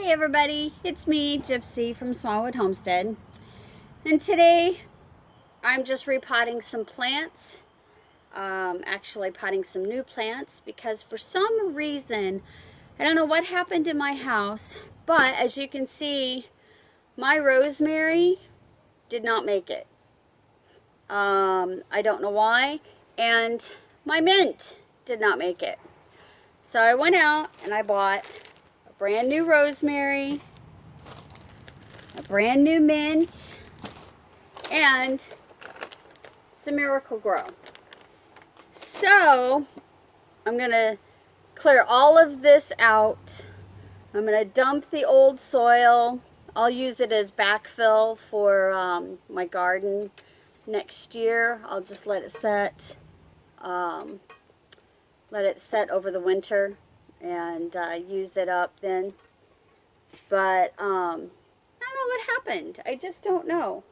Hey everybody, it's me, Gypsy from Smallwood Homestead, and today I'm just repotting some plants, actually potting some new plants because for some reason, I don't know what happened in my house, but as you can see, my rosemary did not make it. I don't know why, and my mint did not make it. So I went out and I bought a brand new rosemary, a brand new mint, and some Miracle-Gro. So I'm gonna clear all of this out. I'm gonna dump the old soil. I'll use it as backfill for my garden next year. I'll just let it set. Let it set over the winter and use it up then. But I don't know what happened. I just don't know.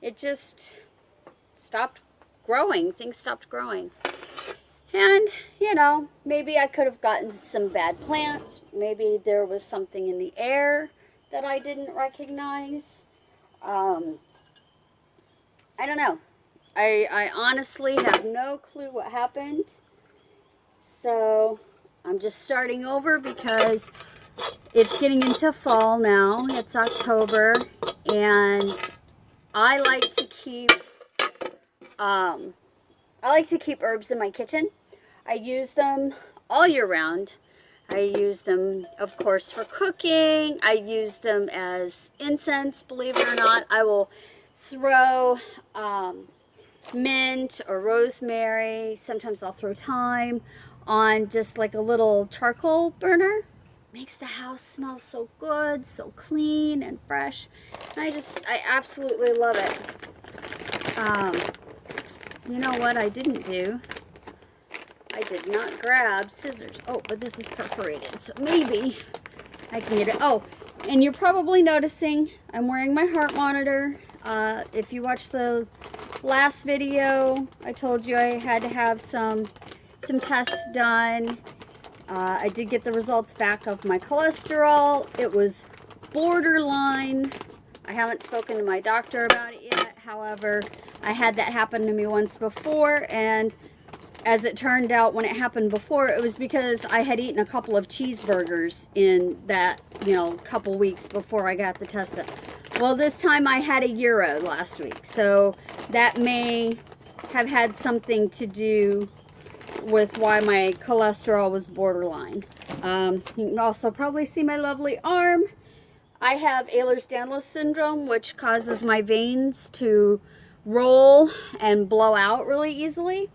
It just stopped growing. Things stopped growing. And, you know, maybe I could have gotten some bad plants. Maybe there was something in the air that I didn't recognize. I don't know. I honestly have no clue what happened. So I'm just starting over because it's getting into fall now. It's October, and I like to keep herbs in my kitchen. I use them all year round. I use them, of course, for cooking. I use them as incense, believe it or not. I will throw mint or rosemary. Sometimes I'll throw thyme on just like a little charcoal burner. Makes the house smell so good, so clean and fresh. I absolutely love it. You know what I didn't do? I did not grab scissors. Oh, but this is perforated, so maybe I can get it. Oh, and you're probably noticing I'm wearing my heart monitor. If you watched the last video, I told you I had to have some tests done. I did get the results back of my cholesterol. It was borderline. I haven't spoken to my doctor about it yet. However, I had that happen to me once before, and as it turned out, when it happened before, it was because I had eaten a couple of cheeseburgers in that, couple weeks before I got the test done. Well, this time I had a gyro last week, so that may have had something to do with why my cholesterol was borderline. You can also probably see my lovely arm. I have Ehlers-Danlos syndrome, which causes my veins to roll and blow out really easily.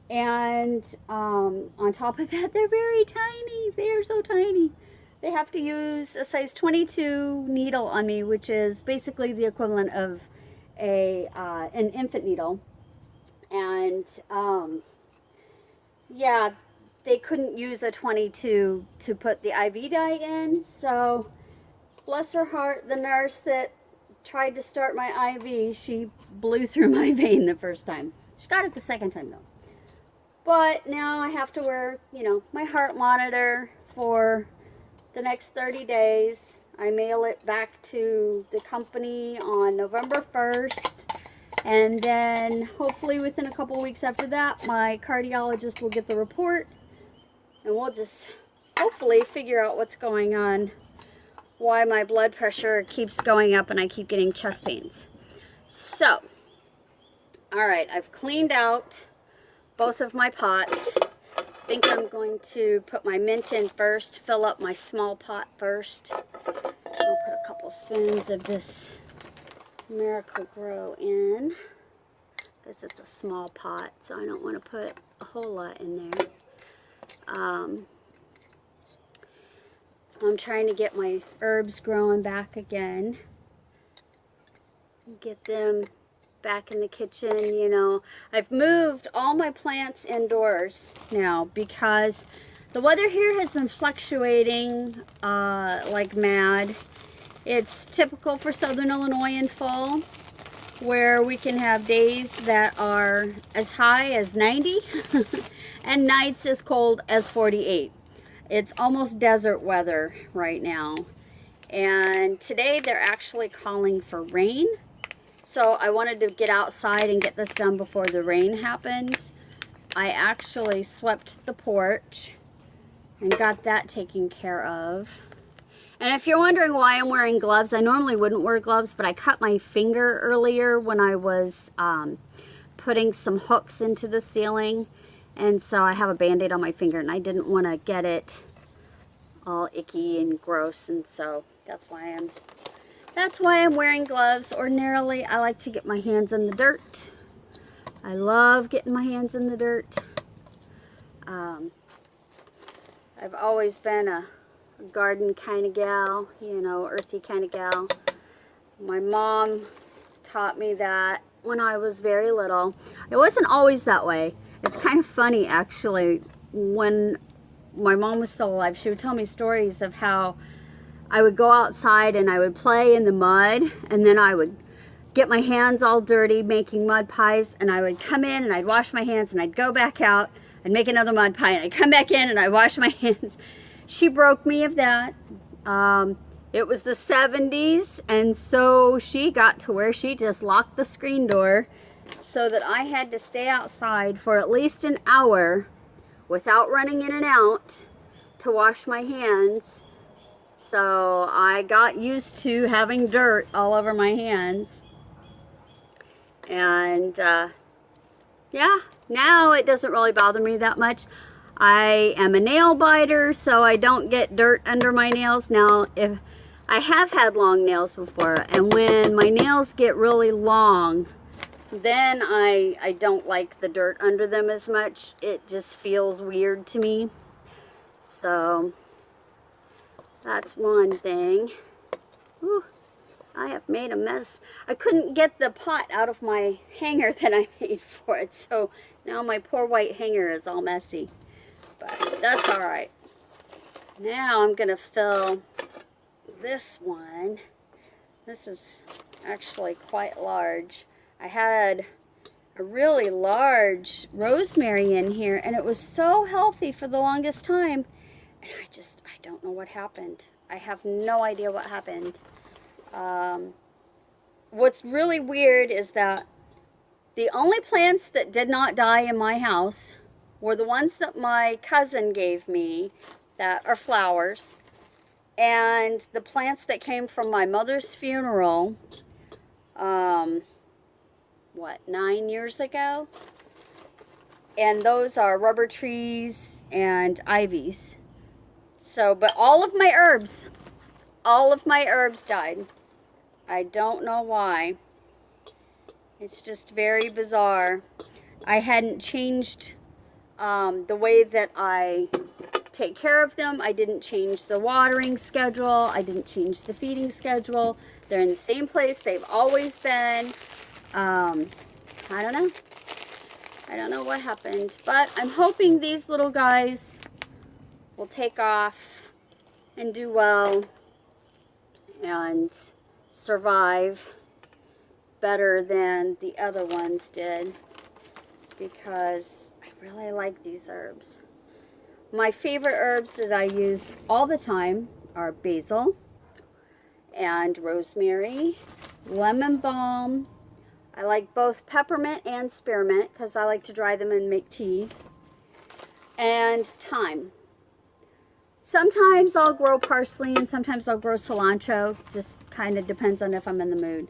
And on top of that, they're very tiny. They are so tiny. They have to use a size 22 needle on me, which is basically the equivalent of an infant needle. And yeah, they couldn't use a 22 to put the IV dye in, so bless her heart, the nurse that tried to start my IV, she blew through my vein the first time. She got it the second time though. But now I have to wear, my heart monitor for the next 30 days. I mail it back to the company on November 1st. And then hopefully within a couple weeks after that, my cardiologist will get the report. And we'll just hopefully figure out what's going on, why my blood pressure keeps going up and I keep getting chest pains. So, all right, I've cleaned out both of my pots. I think I'm going to put my mint in first, fill up my small pot first. I'll put a couple spoons of this Miracle-Gro in because it's a small pot, so I don't want to put a whole lot in there. I'm trying to get my herbs growing back again. Get them back in the kitchen. I've moved all my plants indoors now because the weather here has been fluctuating like mad. It's typical for Southern Illinois in fall, where we can have days that are as high as 90 and nights as cold as 48. It's almost desert weather right now. And today they're actually calling for rain. So I wanted to get outside and get this done before the rain happened. I actually swept the porch and got that taken care of. And if you're wondering why I'm wearing gloves, I normally wouldn't wear gloves, but I cut my finger earlier when I was putting some hooks into the ceiling. And so I have a Band-Aid on my finger, and I didn't want to get it all icky and gross, and so that's why I'm wearing gloves. Ordinarily, I like to get my hands in the dirt. I love getting my hands in the dirt. I've always been a garden kind of gal, you know, earthy kind of gal. My mom taught me that when I was very little. It wasn't always that way. It's kind of funny, actually. When my mom was still alive, she would tell me stories of how I would go outside and I would play in the mud, and then I would get my hands all dirty making mud pies, and I would come in and I'd wash my hands, and I'd go back out and make another mud pie, and I'd come back in and I'd wash my hands. She broke me of that. It was the 70s, and so she got to where she just locked the screen door so that I had to stay outside for at least an hour without running in and out to wash my hands. So I got used to having dirt all over my hands. And yeah, now it doesn't really bother me that much. I am a nail biter, so I don't get dirt under my nails. Now, if I have had long nails before, and when my nails get really long, then I don't like the dirt under them as much. It just feels weird to me. So that's one thing. Whew, I have made a mess. I couldn't get the pot out of my hanger that I made for it, so now my poor white hanger is all messy. But that's all right. Now I'm going to fill this one. This is actually quite large. I had a really large rosemary in here, and it was so healthy for the longest time. And I don't know what happened. I have no idea what happened. What's really weird is that the only plants that did not die in my house were the ones that my cousin gave me that are flowers, and the plants that came from my mother's funeral, 9 years ago? And those are rubber trees and ivies. So, but all of my herbs died. I don't know why. It's just very bizarre. I hadn't changed the way that I take care of them. I didn't change the watering schedule. I didn't change the feeding schedule. They're in the same place they've always been. I don't know. I don't know what happened, but I'm hoping these little guys will take off and do well and survive better than the other ones did, because I really like these herbs. My favorite herbs that I use all the time are basil and rosemary, lemon balm. I like both peppermint and spearmint because I like to dry them and make tea, and thyme. Sometimes I'll grow parsley and sometimes I'll grow cilantro. Just kind of depends on if I'm in the mood.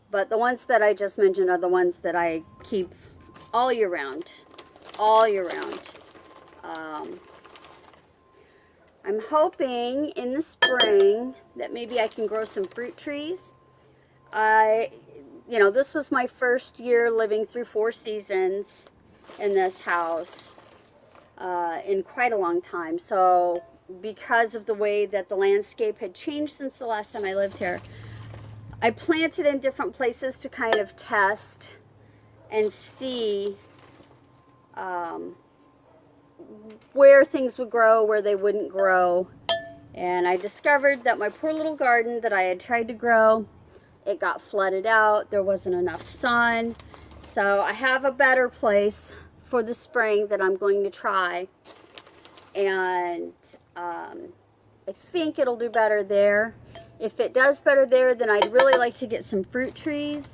But the ones that I just mentioned are the ones that I keep all year round. All year round. I'm hoping in the spring that maybe I can grow some fruit trees. You know, this was my first year living through 4 seasons in this house in quite a long time. So because of the way that the landscape had changed since the last time I lived here, I planted in different places to kind of test and see where things would grow, where they wouldn't grow. And I discovered that my poor little garden that I had tried to grow, it got flooded out. There wasn't enough sun. So I have a better place for the spring that I'm going to try. And I think it'll do better there. If it does better there, then I'd really like to get some fruit trees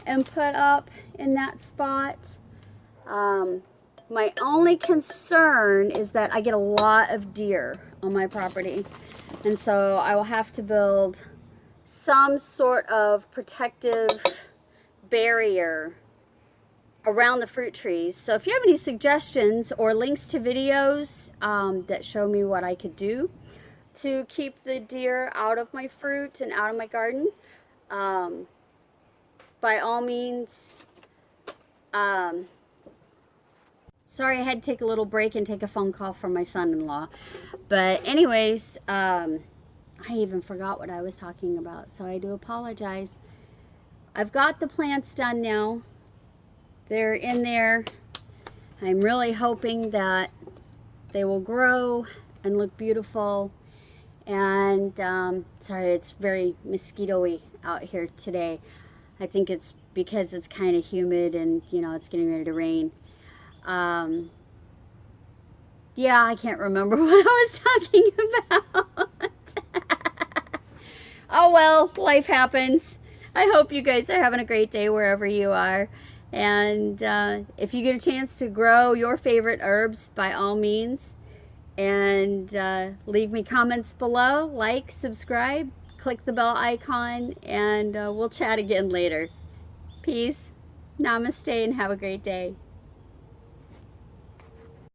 and put up in that spot. My only concern is that I get a lot of deer on my property, and so I will have to build some sort of protective barrier around the fruit trees. So if you have any suggestions or links to videos that show me what I could do to keep the deer out of my fruit and out of my garden, by all means. Sorry, I had to take a little break and take a phone call from my son-in-law. But anyways, I even forgot what I was talking about, so I do apologize. I've got the plants done now. They're in there. I'm really hoping that they will grow and look beautiful. And sorry, it's very mosquito-y out here today. I think it's because it's kind of humid and, you know, it's getting ready to rain. Yeah, I can't remember what I was talking about. Oh well, life happens. I hope you guys are having a great day wherever you are. And if you get a chance to grow your favorite herbs, by all means. And leave me comments below, like, subscribe, click the bell icon, and we'll chat again later. Peace, namaste, and have a great day.